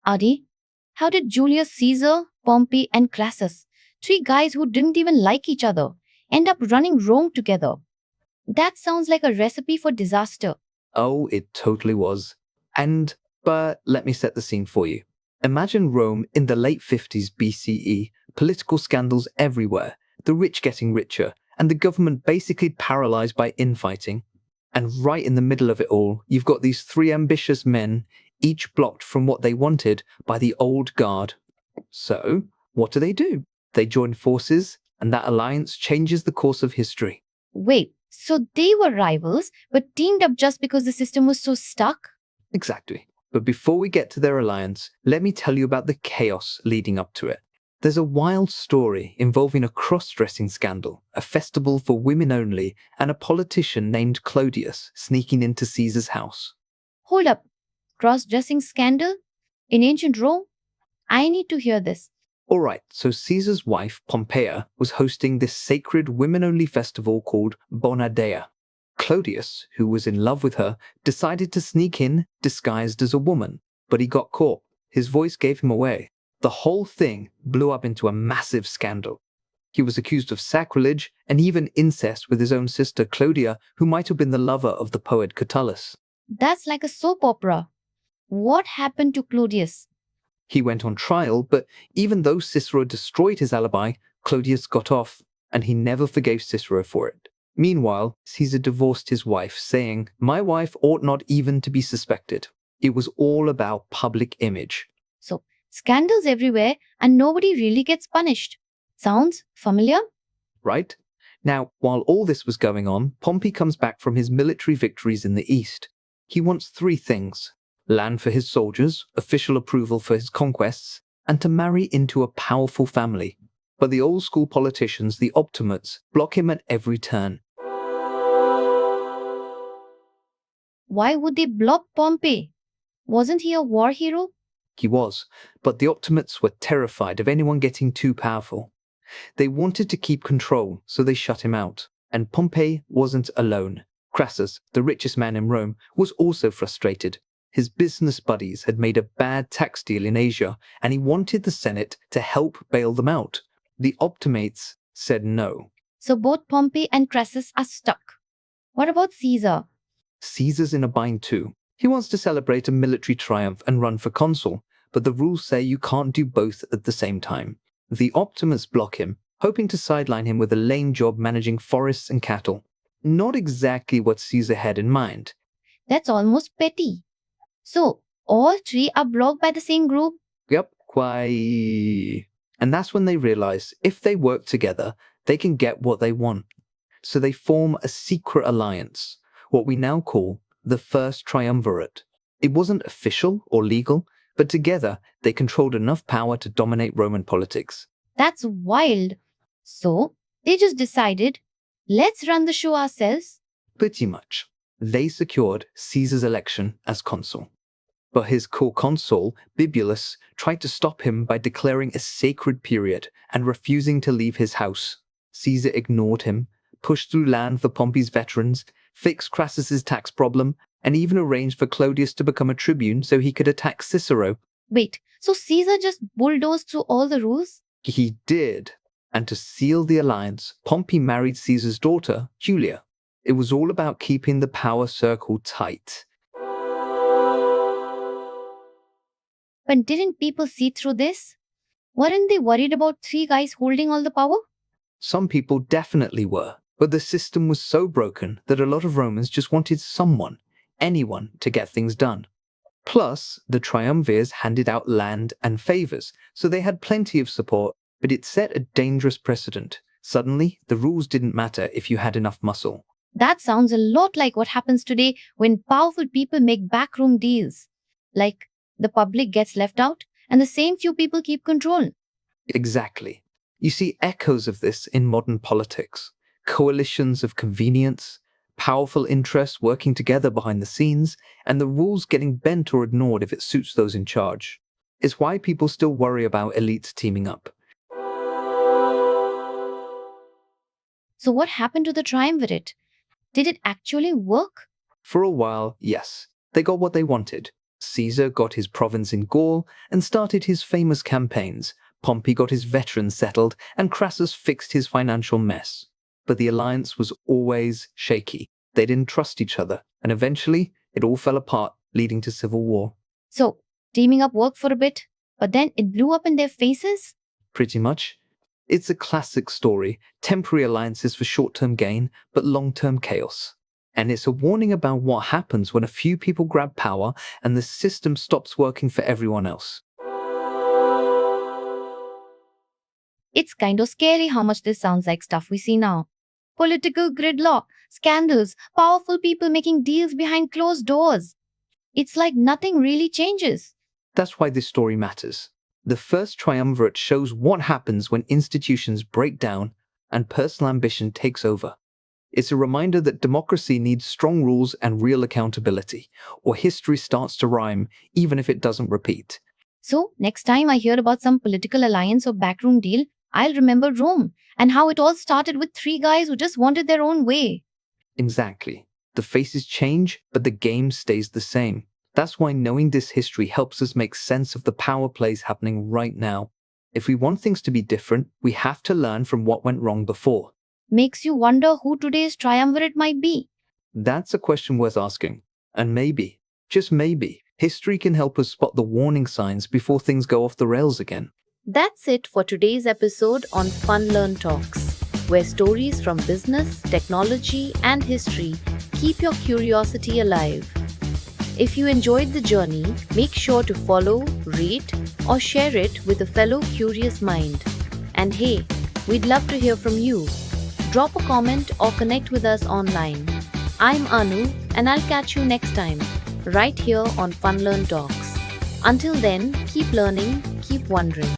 Adi, how did Julius Caesar, Pompey, and Crassus, three guys who didn't even like each other, end up running Rome together? That sounds like a recipe for disaster. Oh, it totally was. But let me set the scene for you. Imagine Rome in the late 50s BCE, political scandals everywhere, the rich getting richer, and the government basically paralyzed by infighting. And right in the middle of it all, you've got these three ambitious men, each blocked from what they wanted by the old guard. So, what do? They join forces, and that alliance changes the course of history. Wait, so they were rivals, but teamed up just because the system was so stuck? Exactly. But before we get to their alliance, let me tell you about the chaos leading up to it. There's a wild story involving a cross-dressing scandal, a festival for women only, and a politician named Claudius sneaking into Caesar's house. Hold up. Cross-dressing scandal? In ancient Rome? I need to hear this. Alright, so Caesar's wife, Pompeia, was hosting this sacred women-only festival called Bonadea. Claudius, who was in love with her, decided to sneak in disguised as a woman, but he got caught. His voice gave him away. The whole thing blew up into a massive scandal. He was accused of sacrilege and even incest with his own sister Claudia, who might have been the lover of the poet Catullus. That's like a soap opera. What happened to Claudius? He went on trial, but even though Cicero destroyed his alibi, Claudius got off, and he never forgave Cicero for it. Meanwhile, Caesar divorced his wife, saying, "My wife ought not even to be suspected." It was all about public image. So, scandals everywhere and nobody really gets punished. Sounds familiar? Right? Now, while all this was going on, Pompey comes back from his military victories in the east. He wants three things: land for his soldiers, official approval for his conquests, and to marry into a powerful family. But the old school politicians, the Optimates, block him at every turn. Why would they block Pompey? Wasn't he a war hero? He was, but the Optimates were terrified of anyone getting too powerful. They wanted to keep control, so they shut him out. And Pompey wasn't alone. Crassus, the richest man in Rome, was also frustrated. His business buddies had made a bad tax deal in Asia, and he wanted the Senate to help bail them out. The Optimates said no. So both Pompey and Crassus are stuck. What about Caesar? Caesar's in a bind too. He wants to celebrate a military triumph and run for consul, but the rules say you can't do both at the same time. The Optimates block him, hoping to sideline him with a lame job managing forests and cattle. Not exactly what Caesar had in mind. That's almost petty. So, all three are blocked by the same group? Yep, quite. And that's when they realize if they work together, they can get what they want. So they form a secret alliance, what we now call the First Triumvirate. It wasn't official or legal, but together they controlled enough power to dominate Roman politics. That's wild. So, they just decided, let's run the show ourselves? Pretty much. They secured Caesar's election as consul. But his co-consul, Bibulus, tried to stop him by declaring a sacred period and refusing to leave his house. Caesar ignored him, pushed through land for Pompey's veterans, fixed Crassus's tax problem, and even arranged for Claudius to become a tribune so he could attack Cicero. Wait, so Caesar just bulldozed through all the rules? He did. And to seal the alliance, Pompey married Caesar's daughter, Julia. It was all about keeping the power circle tight. But didn't people see through this? Weren't they worried about three guys holding all the power? Some people definitely were, but the system was so broken that a lot of Romans just wanted someone, anyone, to get things done. Plus, the triumvirs handed out land and favors, so they had plenty of support, but it set a dangerous precedent. Suddenly, the rules didn't matter if you had enough muscle. That sounds a lot like what happens today when powerful people make backroom deals. Like, the public gets left out and the same few people keep control. Exactly. You see echoes of this in modern politics. Coalitions of convenience, powerful interests working together behind the scenes, and the rules getting bent or ignored if it suits those in charge. It's why people still worry about elites teaming up. So what happened to the Triumvirate? Did it actually work? For a while, yes, they got what they wanted. Caesar got his province in Gaul and started his famous campaigns. Pompey got his veterans settled, and Crassus fixed his financial mess. But the alliance was always shaky. They didn't trust each other, and eventually it all fell apart, leading to civil war. So, teaming up worked for a bit, but then it blew up in their faces? Pretty much. It's a classic story, temporary alliances for short-term gain, but long-term chaos. And it's a warning about what happens when a few people grab power and the system stops working for everyone else. It's kind of scary how much this sounds like stuff we see now. Political gridlock, scandals, powerful people making deals behind closed doors. It's like nothing really changes. That's why this story matters. The first triumvirate shows what happens when institutions break down and personal ambition takes over. It's a reminder that democracy needs strong rules and real accountability, or history starts to rhyme even if it doesn't repeat. So, next time I hear about some political alliance or backroom deal, I'll remember Rome and how it all started with three guys who just wanted their own way. Exactly. The faces change, but the game stays the same. That's why knowing this history helps us make sense of the power plays happening right now. If we want things to be different, we have to learn from what went wrong before. Makes you wonder who today's triumvirate might be. That's a question worth asking. And maybe, just maybe, history can help us spot the warning signs before things go off the rails again. That's it for today's episode on Fun Learn Talks, where stories from business, technology, and history keep your curiosity alive. If you enjoyed the journey, make sure to follow, rate, or share it with a fellow curious mind. And hey, we'd love to hear from you. Drop a comment or connect with us online. I'm Anu, and I'll catch you next time, right here on Fun Learn Talks. Until then, keep learning, keep wondering.